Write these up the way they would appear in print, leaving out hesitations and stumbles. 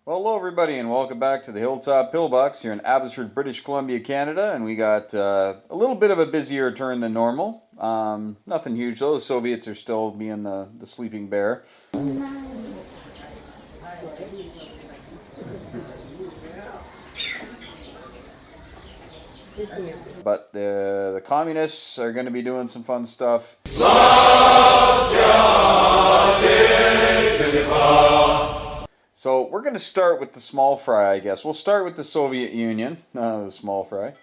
Well, hello everybody, and welcome back to the Hilltop Pillbox here in Abbotsford, British Columbia, Canada. And we got a little bit of a busier turn than normal. Nothing huge though. The Soviets are still being the sleeping bear. But the communists are going to be doing some fun stuff. So we're going to start with the small fry, I guess. We'll start with the Soviet Union, the small fry.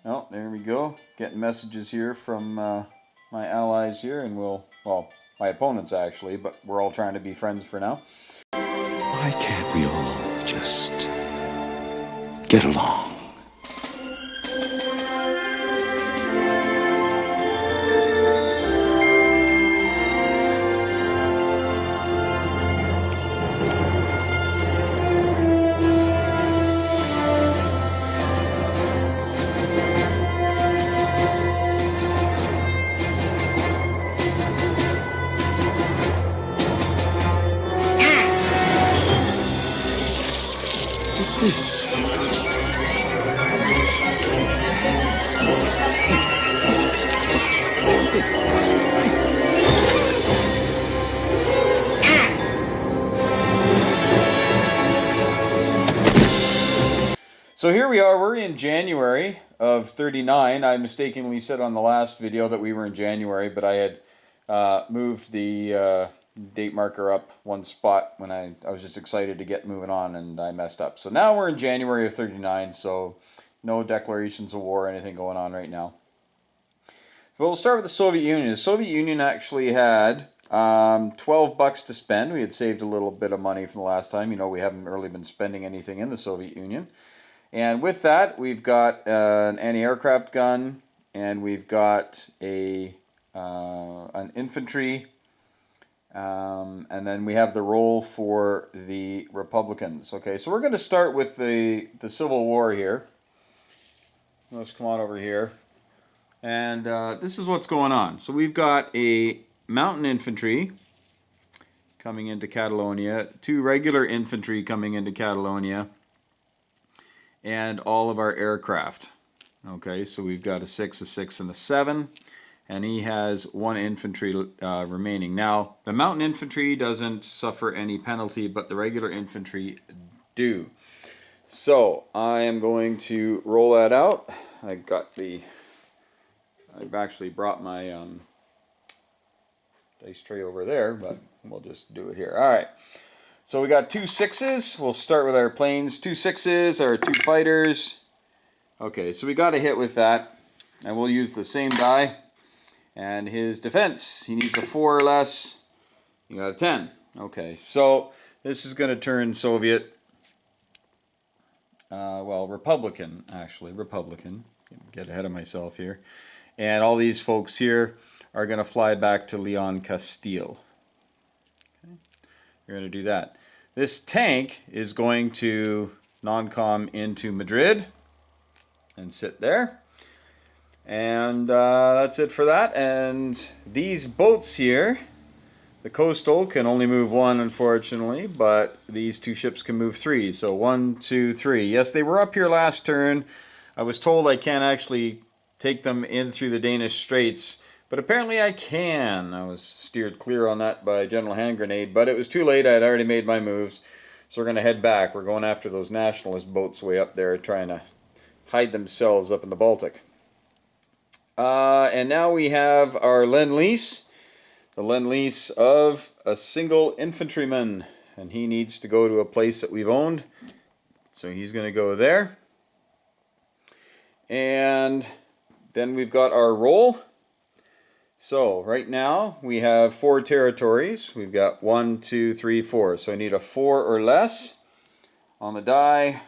Oh, there we go. Getting messages here from my allies here, and well, my opponents actually, but we're all trying to be friends for now. Why can't we all just get along? What's this? So here we are, we're in January of 39. I mistakenly said on the last video that we were in January, but I had moved the date marker up one spot when I was just excited to get moving on, and I messed up. So now we're in January of 39, so no declarations of war or anything going on right now. But we'll start with the Soviet Union. The Soviet Union actually had $12 to spend. We had saved a little bit of money from the last time. You know, we haven't really been spending anything in the Soviet Union. And with that, we've got an anti-aircraft gun, and we've got an infantry, and then we have the role for the Republicans. Okay, so we're going to start with the Civil War here. Let's come on over here. And this is what's going on. So we've got a mountain infantry coming into Catalonia, two regular infantry coming into Catalonia, and all of our aircraft. Okay, so we've got a 6, a 6, and a 7, and he has one infantry remaining. Now, the mountain infantry doesn't suffer any penalty, but the regular infantry do. So I am going to roll that out. I've actually brought my dice tray over there, but we'll just do it here. All right. So we got two 6s. We'll start with our planes. Two 6s, our two fighters. Okay, so we got a hit with that. And we'll use the same die. And his defense, he needs a 4 or less. You got a 10. Okay, so this is going to turn Soviet. Well, Republican, actually. Republican. Get ahead of myself here. And all these folks here are going to fly back to Leon Castile. You're going to do that. This tank is going to non-com into Madrid and sit there. And that's it for that. And these boats here, the coastal can only move 1, unfortunately, but these two ships can move 3. So 1, 2, 3. Yes, they were up here last turn. I was told I can't actually take them in through the Danish Straits, but apparently I can. I was steered clear on that by General Hand Grenade, but it was too late. I had already made my moves. So we're going to head back. We're going after those nationalist boats way up there, trying to hide themselves up in the Baltic. And now we have our Lend-Lease. The Lend-Lease of a single infantryman. And he needs to go to a place that we've owned. So he's going to go there. And then we've got our roll. So right now we have 4 territories. We've got 1, 2, 3, 4. So I need a 4 or less on the die.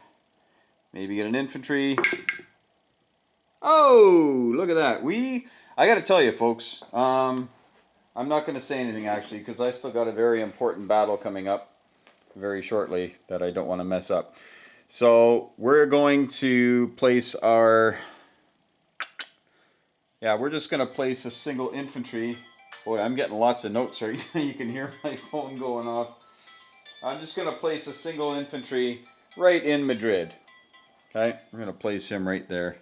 Maybe get an infantry. Oh, look at that. I got to tell you, folks. I'm not going to say anything actually because I still got a very important battle coming up very shortly that I don't want to mess up. So we're going to place our. Yeah, we're just going to place a single infantry. Boy, I'm getting lots of notes here. You can hear my phone going off. I'm just going to place a single infantry right in Madrid. Okay, we're going to place him right there.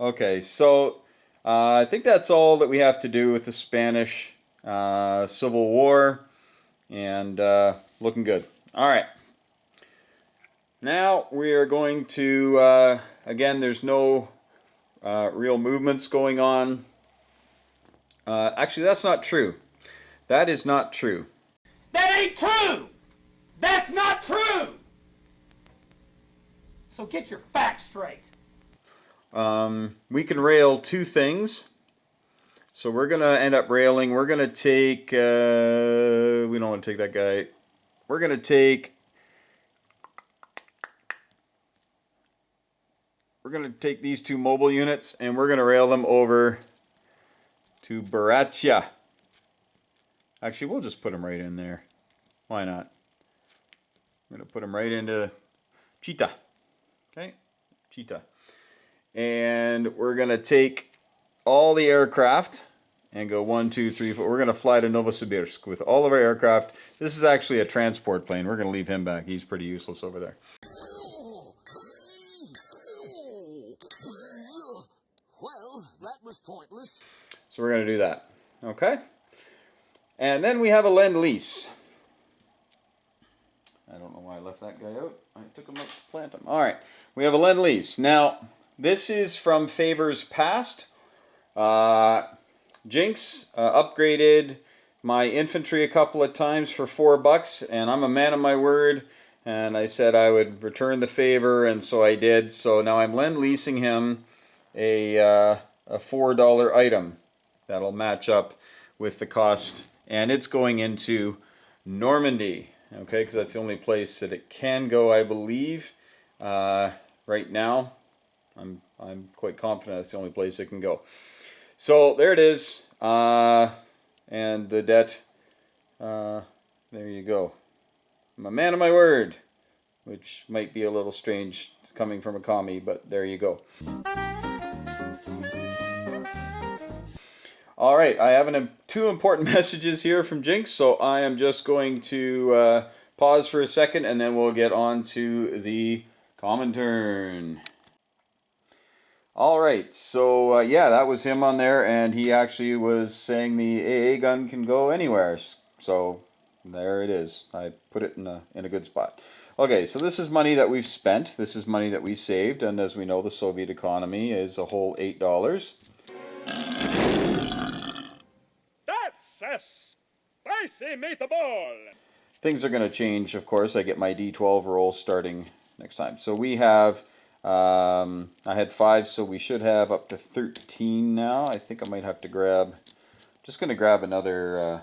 Okay, so I think that's all that we have to do with the Spanish Civil War, and looking good. All right. Now we are going to, again, there's no real movements going on. Actually, that's not true. That is not true. That ain't true! That's not true! So get your facts straight. We can rail two things. So we're going to end up railing. We're going to take, we don't want to take that guy. We're going to take these two mobile units and we're going to rail them over to Baratia. Actually, we'll just put them right in there. Why not? I'm going to put them right into Chita. Okay, Chita. And we're going to take all the aircraft and go 1, 2, 3, 4. We're going to fly to Novosibirsk with all of our aircraft. This is actually a transport plane. We're going to leave him back. He's pretty useless over there. Well, that was pointless. So we're going to do that. Okay? And then we have a Lend-Lease. I don't know why I left that guy out. I took him out to plant him. All right. We have a Lend-Lease. Now, this is from favors past. Jinx upgraded my infantry a couple of times for $4, and I'm a man of my word. And I said I would return the favor, and so I did. So now I'm Lend-Leasing him a $4 item that'll match up with the cost, and it's going into Normandy. Okay, because that's the only place that it can go, I believe. Right now, I'm quite confident that's the only place it can go. So there it is, and the debt. There you go. I'm a man of my word, which might be a little strange coming from a commie, but there you go. All right, I have two important messages here from Jinx, so I am just going to pause for a second, and then we'll get on to the Comintern. All right, so yeah, that was him on there, and he actually was saying the AA gun can go anywhere. So there it is. I put it in a good spot. Okay, so this is money that we've spent. This is money that we saved, and as we know, the Soviet economy is a whole $8. That's a spicy meatball! Things are going to change, of course. I get my D12 roll starting next time. So we have, I had 5, so we should have up to 13 now. I think I might have to grab, just going to grab another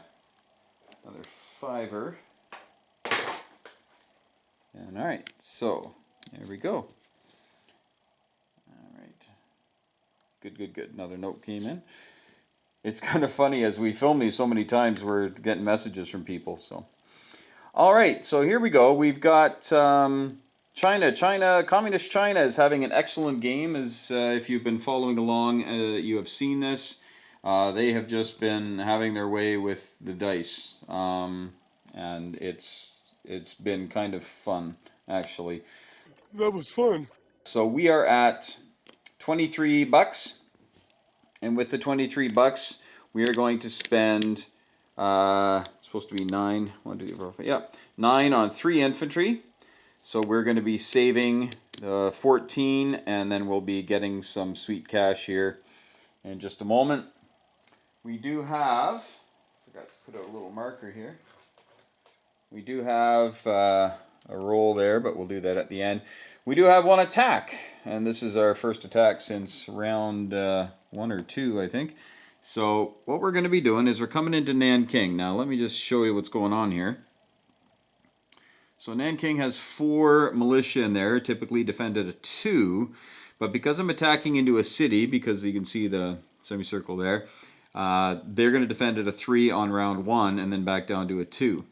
fiver. And all right, so there we go. All right, good. Another note came in. It's kind of funny, as we film these so many times, we're getting messages from people. So, all right, so here we go. We've got China. Communist China is having an excellent game. As if you've been following along, you have seen this. They have just been having their way with the dice, and it's been kind of fun, actually. That was fun. So we are at $23. And with the $23, we are going to spend, it's supposed to be 9, 1, 2, 3, 4, 5, yeah, 9 on 3 infantry. So we're going to be saving 14, and then we'll be getting some sweet cash here in just a moment. We do have, forgot to put a little marker here. We do have a roll there, but we'll do that at the end. We do have one attack, and this is our first attack since round 1 or 2, I think. So what we're going to be doing is we're coming into Nanking. Now let me just show you what's going on here. So Nanking has 4 militia in there, typically defended a 2, but because I'm attacking into a city, because you can see the semicircle there, they're going to defend at a 3 on round 1 and then back down to a 2.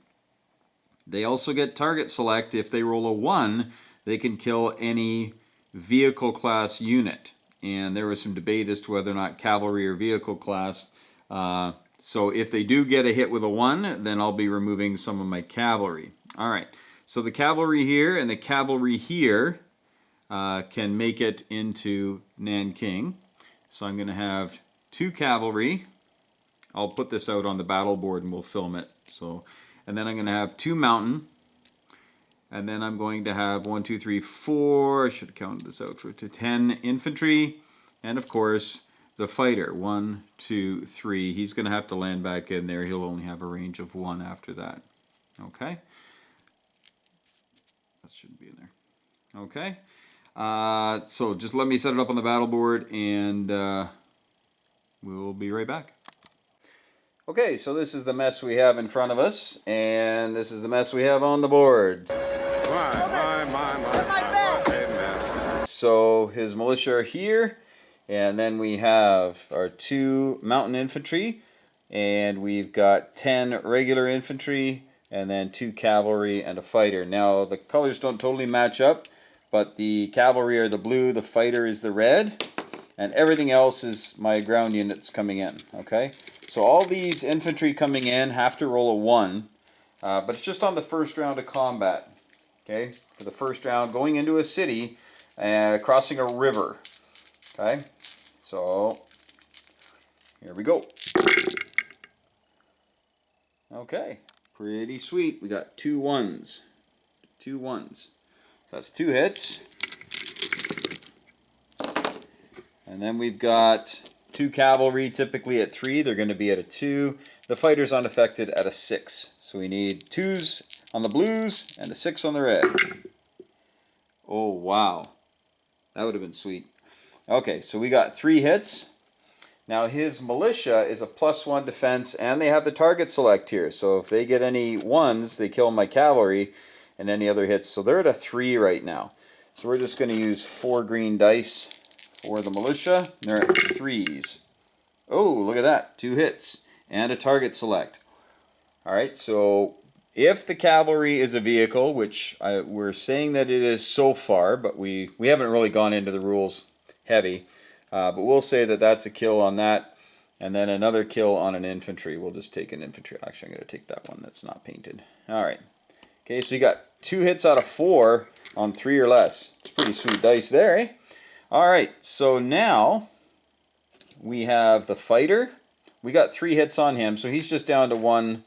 They also get target select. If they roll a 1, they can kill any vehicle class unit. And there was some debate as to whether or not cavalry or vehicle class So if they do get a hit with a 1, then I'll be removing some of my cavalry. All right, so the cavalry here and the cavalry here can make it into Nanking. So I'm going to have 2 cavalry. I'll put this out on the battle board and we'll film it. So, and then I'm going to have 2 mountain. And then I'm going to have 1, 2, 3, 4. I should have counted this out for 10 infantry. And of course, the fighter. 1, 2, 3. He's going to have to land back in there. He'll only have a range of 1 after that. Okay. That shouldn't be in there. Okay. So just let me set it up on the battle board and we'll be right back. Okay, so this is the mess we have in front of us, and this is the mess we have on the board. So his militia are here, and then we have our 2 mountain infantry, and we've got 10 regular infantry, and then 2 cavalry and a fighter. Now the colors don't totally match up, but the cavalry are the blue, the fighter is the red, and everything else is my ground units coming in, okay? So all these infantry coming in have to roll a 1, but it's just on the first round of combat, okay? For the first round, going into a city, crossing a river, okay? So, here we go. Okay, pretty sweet. We got 2 1s. 2 1s. So that's 2 hits. And then we've got 2 cavalry, typically at 3. They're going to be at a 2. The fighter's unaffected at a 6. So we need 2s on the blues and a 6 on the red. Oh, wow. That would have been sweet. Okay, so we got 3 hits. Now his militia is a +1 defense, and they have the target select here. So if they get any 1s, they kill my cavalry and any other hits. So they're at a 3 right now. So we're just going to use 4 green dice for the militia. They're at 3s. Oh, look at that. 2 hits and a target select. All right, so if the cavalry is a vehicle, which we're saying that it is so far, but we haven't really gone into the rules heavy, but we'll say that that's a kill on that, and then another kill on an infantry. We'll just take an infantry. Actually, I'm going to take that one that's not painted. All right. Okay, so you got 2 hits out of 4 on 3 or less. It's pretty sweet dice there, eh? All right, so now we have the fighter. We got 3 hits on him, so he's just down to one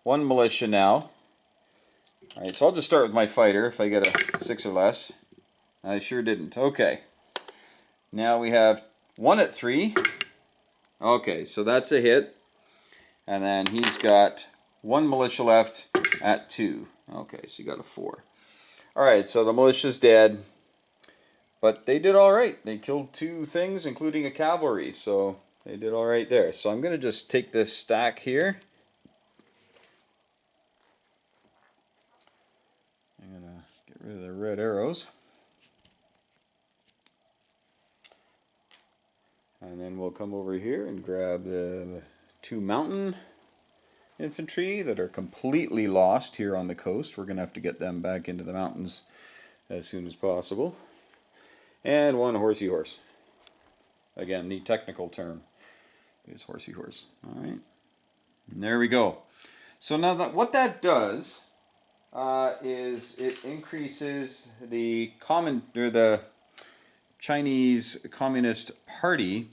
militia now. All right, so I'll just start with my fighter if I get a 6 or less. I sure didn't. Okay. Now we have 1 at 3. Okay, so that's a hit. And then he's got 1 militia left at 2. Okay, so you got a 4. All right, so the militia's dead. But they did all right. They killed 2 things, including a cavalry. So they did all right there. So I'm going to just take this stack here. I'm going to get rid of the red arrows. And then we'll come over here and grab the 2 mountain infantry that are completely lost here on the coast. We're going to have to get them back into the mountains as soon as possible. And 1 horsey horse. Again, the technical term is horsey horse. All right. And there we go. So now what that does is it increases the Chinese Communist Party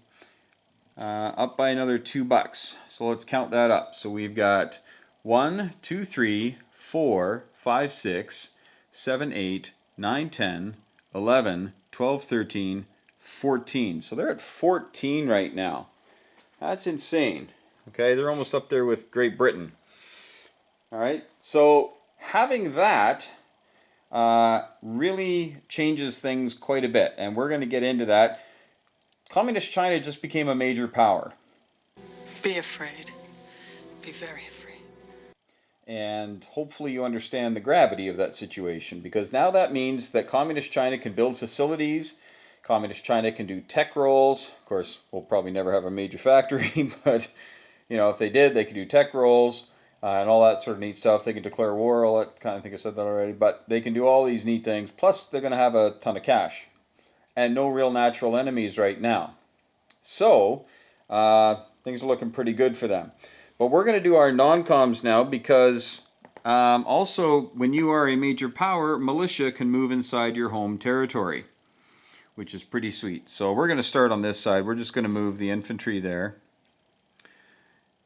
up by another $2. So let's count that up. So we've got 1, 2, 3, 4, 5, 6, 7, 8, 9, 10, 11, 12, 13, 14. So they're at 14 right now. That's insane. Okay, they're almost up there with Great Britain. All right, so having that really changes things quite a bit, and we're going to get into that. Communist China just became a major power. Be afraid. Be very afraid. And hopefully you understand the gravity of that situation, because now that means that Communist China can build facilities, Communist China can do tech rolls. Of course, we'll probably never have a major factory, but you know, if they did, they could do tech rolls and all that sort of neat stuff. They can declare war, all that kind of, I think I said that already, but they can do all these neat things. Plus, they're going to have a ton of cash and no real natural enemies right now. So, things are looking pretty good for them. But we're going to do our non-coms now because also when you are a major power, militia can move inside your home territory, which is pretty sweet. So we're going to start on this side. We're just going to move the infantry there.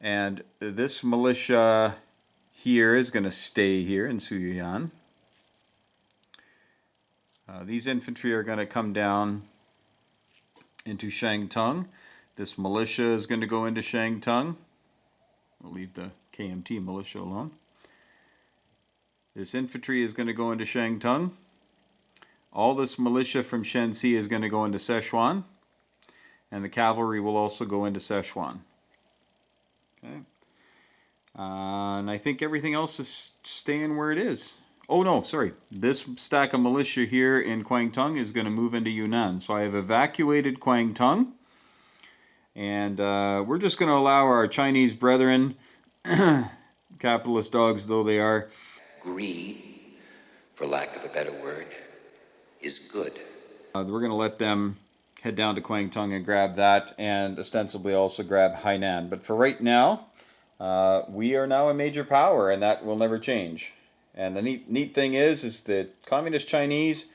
And this militia here is going to stay here in Suyuan. These infantry are going to come down into Shangtung. This militia is going to go into Shangtung. We'll leave the KMT militia alone. This infantry is going to go into Shangtung. All this militia from Shenxi is going to go into Sichuan. And the cavalry will also go into Sichuan. Okay. And I think everything else is staying where it is. Oh no, sorry. This stack of militia here in Kwangtung is going to move into Yunnan. So I have evacuated Kwangtung. And we're just going to allow our Chinese brethren, capitalist dogs though they are. Greed, for lack of a better word, is good. We're going to let them head down to Kwangtung and grab that, and ostensibly also grab Hainan. But for right now, we are now a major power, and that will never change. And the neat thing is that Communist Chinese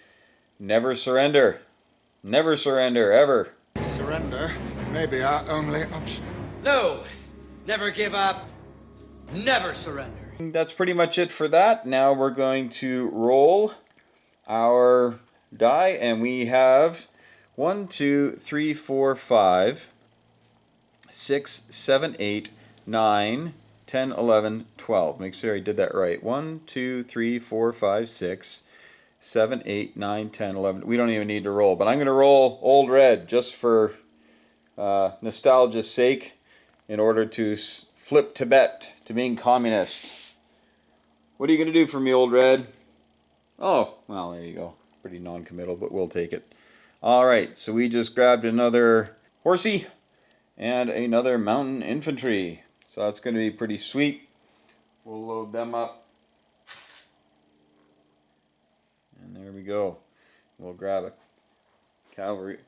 never surrender. Never surrender, ever. Surrender may be our only option. No, never give up, never surrender. That's pretty much it for that. Now we're going to roll our die, and we have 1, 2, 3, 4, 5, 6, 7, 8, 9, 10, 11, 12. Make sure I did that right. 1, 2, 3, 4, 5, 6, 7, 8, 9, 10, 11. We don't even need to roll, but I'm going to roll Old Red just for nostalgia's sake in order to flip Tibet to being communist. What are you going to do for me, Old Red? Oh, well, there you go. Pretty non-committal, but we'll take it. Alright, so we just grabbed another horsey and another mountain infantry. So that's going to be pretty sweet. We'll load them up. And there we go. We'll grab a cavalry.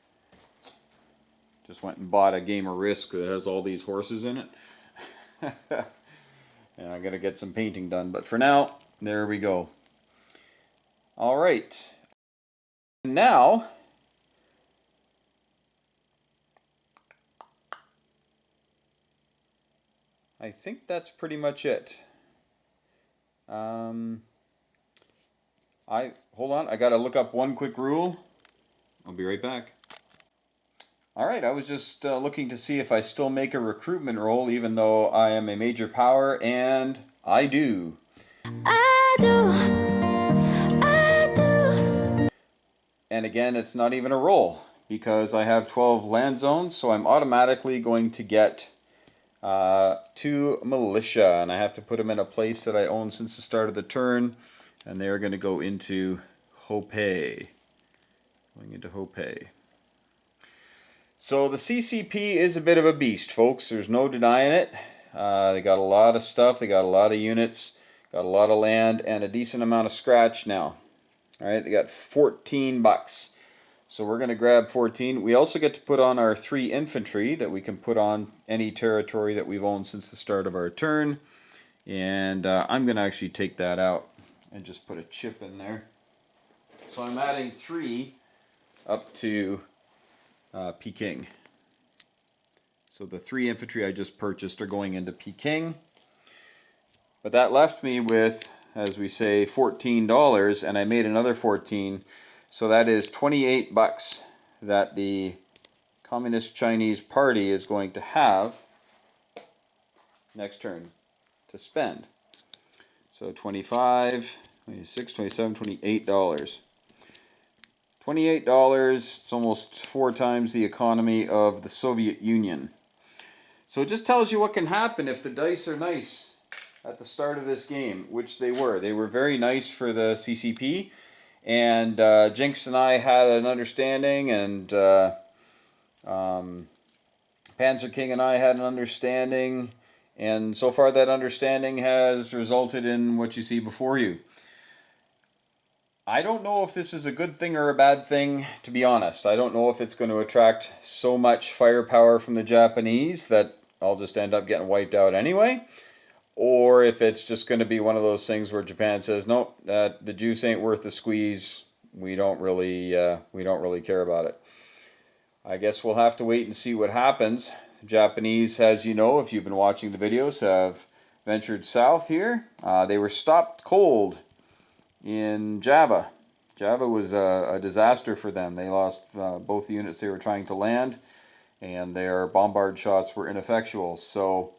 Just went and bought a game of Risk that has all these horses in it. And I'm going to get some painting done. But for now, there we go. Alright. Now, I think that's pretty much it. Hold on, I gotta look up one quick rule. I'll be right back. Alright, I was just looking to see if I still make a recruitment roll even though I am a major power, and I do. I do. And again, it's not even a roll because I have 12 land zones, so I'm automatically going to get 2 militia, and I have to put them in a place that I own since the start of the turn, and they're going to go into Hopei. Going into Hopei. So the CCP is a bit of a beast, folks. There's no denying it. They got a lot of stuff. They got a lot of units, got a lot of land, and a decent amount of scratch now. All right, they got 14 bucks. So we're going to grab 14. We also get to put on our 3 infantry that we can put on any territory that we've owned since the start of our turn. And I'm going to actually take that out and just put a chip in there. So I'm adding 3 up to Peking. So the 3 infantry I just purchased are going into Peking. But that left me with, as we say, $14, and I made another 14. So that is 28 bucks that the Communist Chinese Party is going to have next turn to spend. So 25, 26, 27, $28. $28, it's almost 4 times the economy of the Soviet Union. So it just tells you what can happen if the dice are nice at the start of this game, which they were. They were very nice for the CCP. And Jinx and I had an understanding, and Panzer King and I had an understanding, and so far that understanding has resulted in what you see before you. I don't know if this is a good thing or a bad thing, to be honest. I don't know if it's going to attract so much firepower from the Japanese that I'll just end up getting wiped out anyway, or if it's just going to be one of those things where Japan says, nope, the juice ain't worth the squeeze. We don't really care about it. I guess we'll have to wait and see what happens. The Japanese, as you know, if you've been watching the videos, have ventured south here. They were stopped cold in Java. Java was a disaster for them. They lost both the units they were trying to land, and their bombard shots were ineffectual. So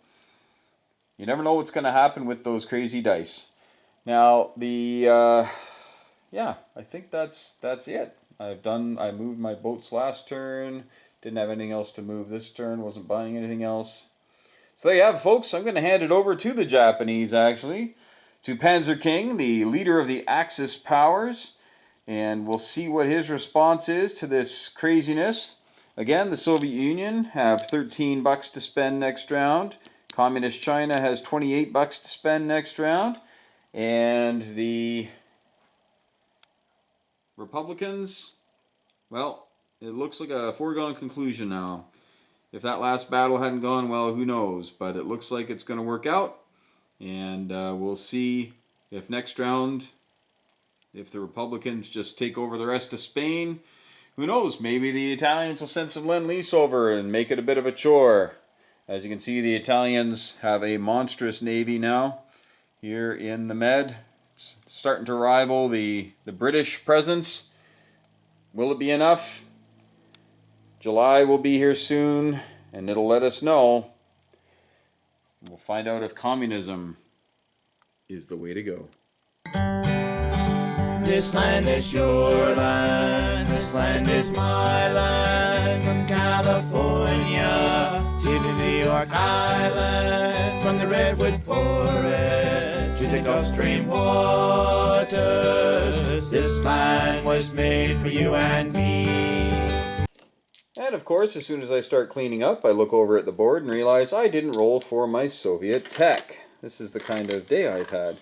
you never know what's going to happen with those crazy dice. Now yeah, I think that's it. I moved my boats last turn. Didn't have anything else to move this turn. Wasn't buying anything else. So there you have it, folks. I'm going to hand it over to the Japanese, actually, to Panzer King, the leader of the Axis powers, and we'll see what his response is to this craziness. Again, the Soviet Union have 13 bucks to spend next round. Communist China has 28 bucks to spend next round, and the Republicans, well, it looks like a foregone conclusion now. If that last battle hadn't gone well, who knows? But it looks like it's going to work out. And we'll see if next round, if the Republicans just take over the rest of Spain. Who knows? Maybe the Italians will send some Lend-Lease over and make it a bit of a chore. As you can see, the Italians have a monstrous navy now here in the Med. It's starting to rival the British presence. Will it be enough? July will be here soon, and it'll let us know. We'll find out if communism is the way to go. This land is your land, this land is my land. From California to the New York Island, from the Redwood Forest to the Gulf Stream waters, this land was made for you and me. And of course, as soon as I start cleaning up, I look over at the board and realize I didn't roll for my Soviet tech. This is the kind of day I've had.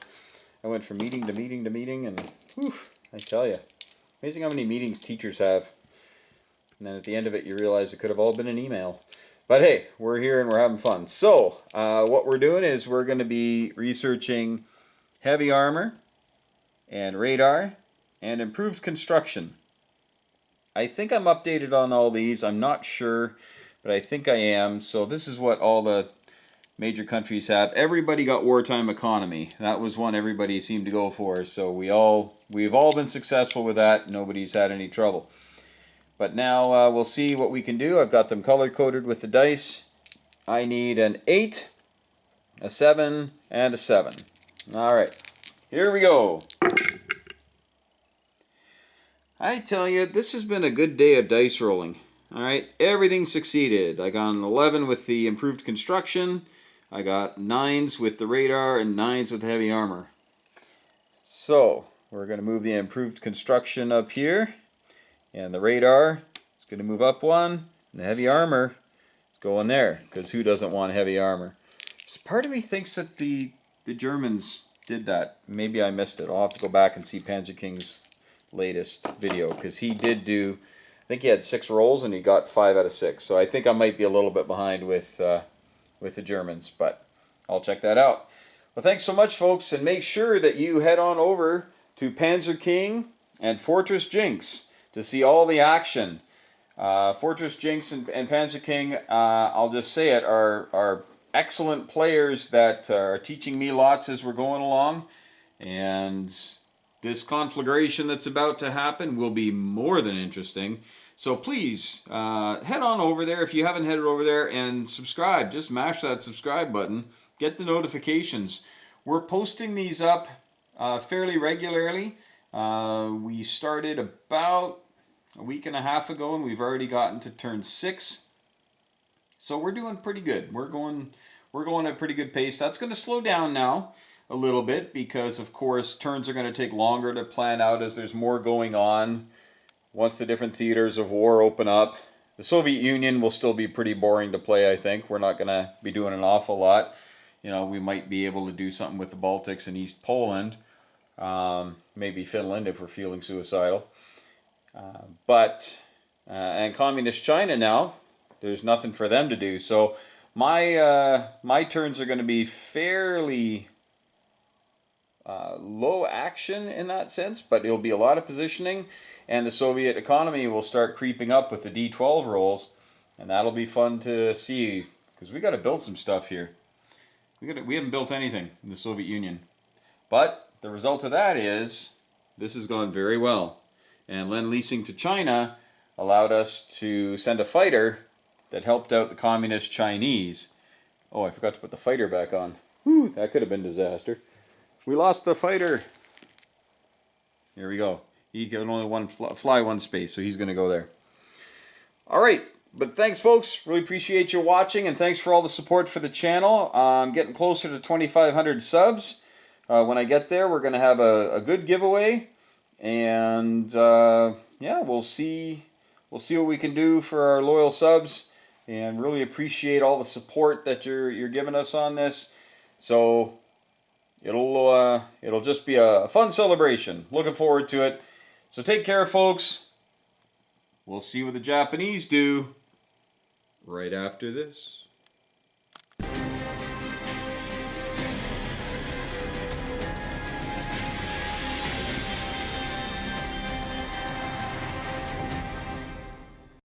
I went from meeting to meeting to meeting, and whew, I tell you, amazing how many meetings teachers have. And then at the end of it, you realize it could have all been an email. But hey, we're here and we're having fun. So, what we're doing is we're going to be researching heavy armor and radar and improved construction. I think I'm updated on all these. I'm not sure, but I think I am. So this is what all the major countries have. Everybody got wartime economy. That was one everybody seemed to go for. So we've all been successful with that. Nobody's had any trouble. But now we'll see what we can do. I've got them color coded with the dice. I need an 8, a 7, and a 7. All right, here we go. I tell you, this has been a good day of dice rolling. All right, everything succeeded. I got an 11 with the improved construction. I got 9s with the radar and 9s with heavy armor. So we're going to move the improved construction up here, and the radar is going to move up 1, and the heavy armor is going there, because who doesn't want heavy armor? Part of me thinks that the Germans did that. Maybe I missed it. I'll have to go back and see Panzer King's latest video, because he did do, I think he had 6 rolls and he got 5 out of 6. So I think I might be a little bit behind with the Germans, but I'll check that out. Well, thanks so much, folks, and make sure that you head on over to Panzer King and Fortress Jinx to see all the action. Fortress Jinx and Panzer King, I'll just say it, are excellent players that are teaching me lots as we're going along, and this conflagration that's about to happen will be more than interesting. So please, head on over there if you haven't headed over there and subscribe. Just mash that subscribe button. Get the notifications. We're posting these up fairly regularly. We started about a week and a half ago, and we've already gotten to turn 6. So we're doing pretty good. We're going at a pretty good pace. That's going to slow down now a little bit, because of course turns are going to take longer to plan out as there's more going on once the different theaters of war open up. The Soviet Union will still be pretty boring to play, I think. We're not going to be doing an awful lot. You know, we might be able to do something with the Baltics and East Poland. Maybe Finland if we're feeling suicidal. And communist China now, there's nothing for them to do. So my turns are going to be fairly low action in that sense, but it'll be a lot of positioning, and the Soviet economy will start creeping up with the D12 rolls, and that'll be fun to see because we got to build some stuff here. We haven't built anything in the Soviet Union, but the result of that is this has gone very well, and Lend-Leasing to China allowed us to send a fighter that helped out the communist Chinese. Oh, I forgot to put the fighter back on. Whew, that could have been disaster. We lost the fighter. Here we go. He can only fly one space, so he's going to go there. All right, but thanks, folks. Really appreciate you watching, and thanks for all the support for the channel. I'm getting closer to 2,500 subs. When I get there, we're going to have a good giveaway, and yeah, we'll see what we can do for our loyal subs, and really appreciate all the support that you're giving us on this. So it'll just be a fun celebration. Looking forward to it. So take care, folks. We'll see what the Japanese do right after this.